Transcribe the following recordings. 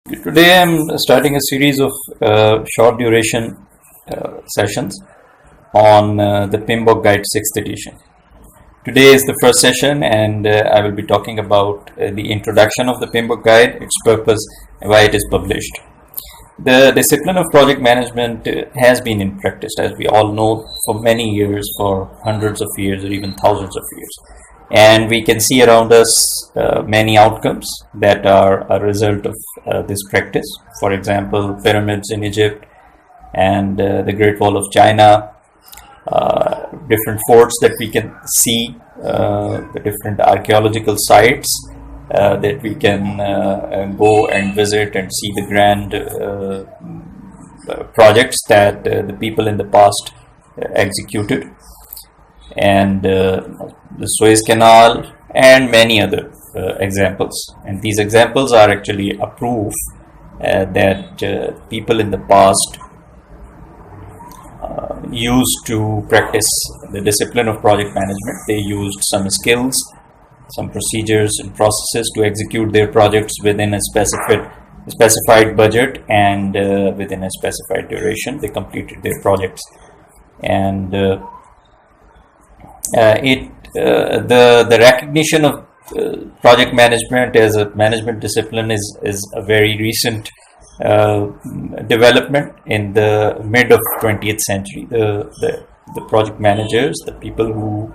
Today I'm starting a series of short duration sessions on the PMBOK Guide 6th edition. Today is the first session and I will be talking about the introduction of the PMBOK Guide, its purpose, and why it is published. The discipline of project management has been in practice, as we all know, for many years, for hundreds of years or even thousands of years. And we can see around us many outcomes that are a result of this practice. For example, pyramids in Egypt and the Great Wall of China, different forts that we can see, the different archaeological sites that we can go and visit and see the grand projects that the people in the past executed, and the Suez Canal and many other examples. And these examples are actually a proof that people in the past used to practice the discipline of project management. They used some skills, some procedures and processes to execute their projects within a specified budget and within a specified duration. They completed their projects, and the recognition of project management as a management discipline is a very recent development. In the mid of 20th century, the project managers, the people who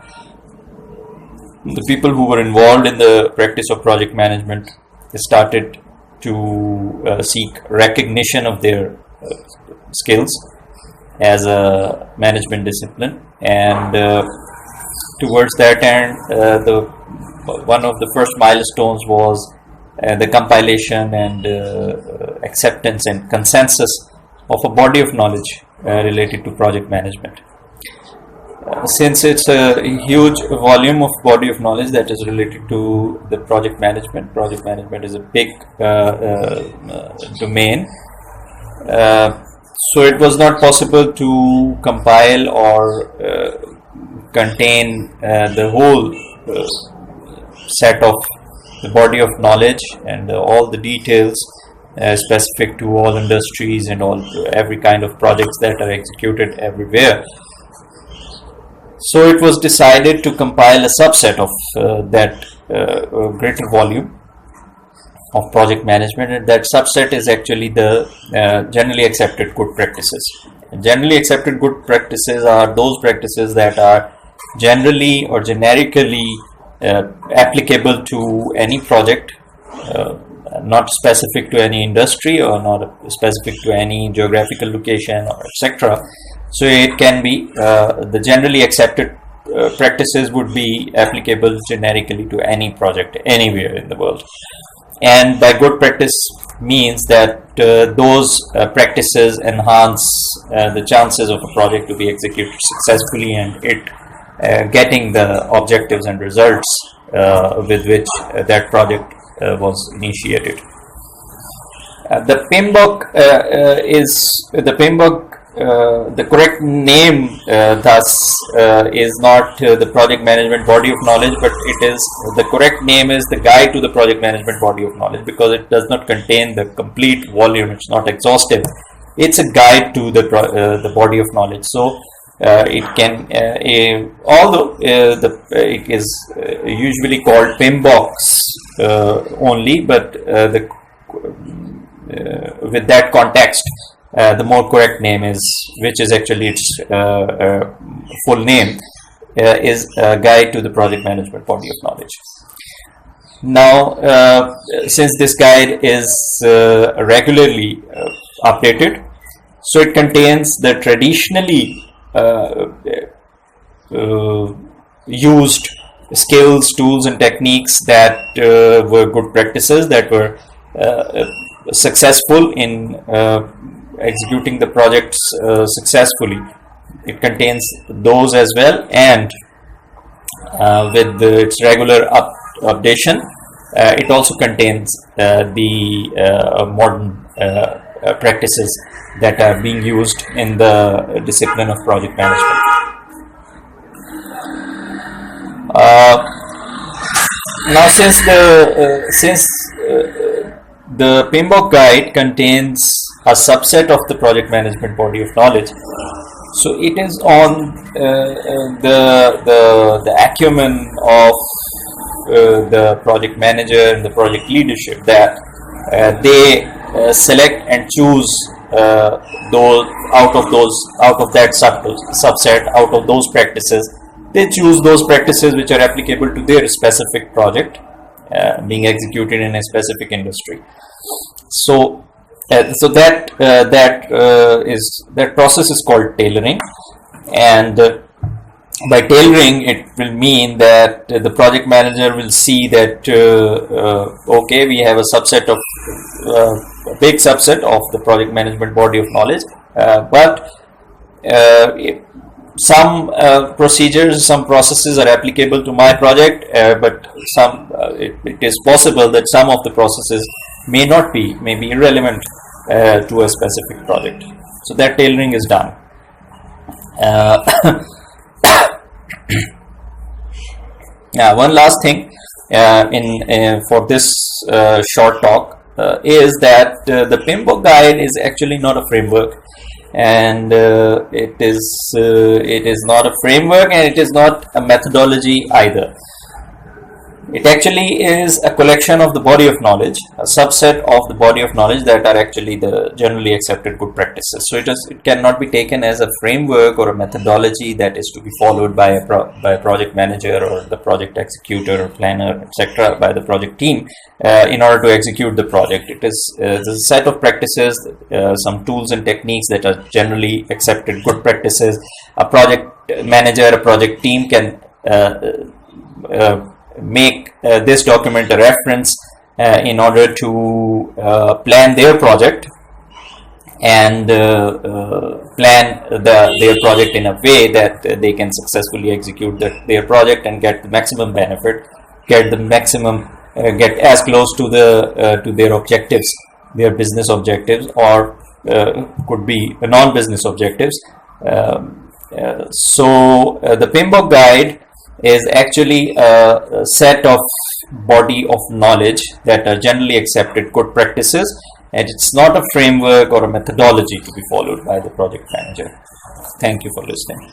were involved in the practice of project management started to seek recognition of their skills as a management discipline, and towards that end, one of the first milestones was the compilation and acceptance and consensus of a body of knowledge related to project management. Since it's a huge volume of body of knowledge that is related to the project management is a big domain. So it was not possible to compile or contain the whole set of the body of knowledge and all the details specific to all industries and every kind of projects that are executed everywhere. So it was decided to compile a subset of that greater volume of project management, and that subset is actually the generally accepted good practices. Generally accepted good practices are those practices that are generally or generically applicable to any project, not specific to any industry or not specific to any geographical location or etc. So it can be the generally accepted practices would be applicable generically to any project anywhere in the world. And by good practice means that those practices enhance the chances of a project to be executed successfully and it getting the objectives and results with which that project was initiated. The PMBOK the correct name thus is not the project management body of knowledge, but the correct name is the Guide to the Project Management Body of Knowledge, because it does not contain the complete volume. It's not exhaustive. It's a guide to the body of knowledge. So it can, although it is usually called PMBOKs only, but with that context, the more correct name is, which is actually its full name, is a Guide to the Project Management Body of Knowledge. Now, since this guide is regularly updated, so it contains the traditionally used skills, tools and techniques that were good practices, that were successful in executing the projects successfully. It contains those as well, and with its regular updation, it also contains the modern practices that are being used in the discipline of project management. Now, since the PMBOK guide contains a subset of the project management body of knowledge. So it is on the acumen of the project manager and the project leadership that they select and choose those out of that subset, out of those practices. They choose those practices which are applicable to their specific project being executed in a specific industry. So that process is called tailoring, and by tailoring, it will mean that the project manager will see that okay, we have a subset of a big subset of the project management body of knowledge, but some procedures, some processes are applicable to my project, but it is possible that some of the processes may be irrelevant to a specific project. So that tailoring is done. One last thing for this short talk is that the PMBOK guide is actually not a framework, and it is not a framework, and it is not a methodology either. It actually is a collection of the body of knowledge, a subset of the body of knowledge that are actually the generally accepted good practices. So it cannot be taken as a framework or a methodology that is to be followed by a project manager or the project executor or planner, etc., by the project team in order to execute the project. It is a set of practices, some tools and techniques that are generally accepted good practices. A project manager, a project team can make this document a reference in order to plan their project and plan their project in a way that they can successfully execute their project and get the maximum benefit, get as close to their objectives, their business objectives, or could be non-business objectives. So the PMBOK guide is actually a set of body of knowledge that are generally accepted good practices, and it's not a framework or a methodology to be followed by the project manager. Thank you for listening.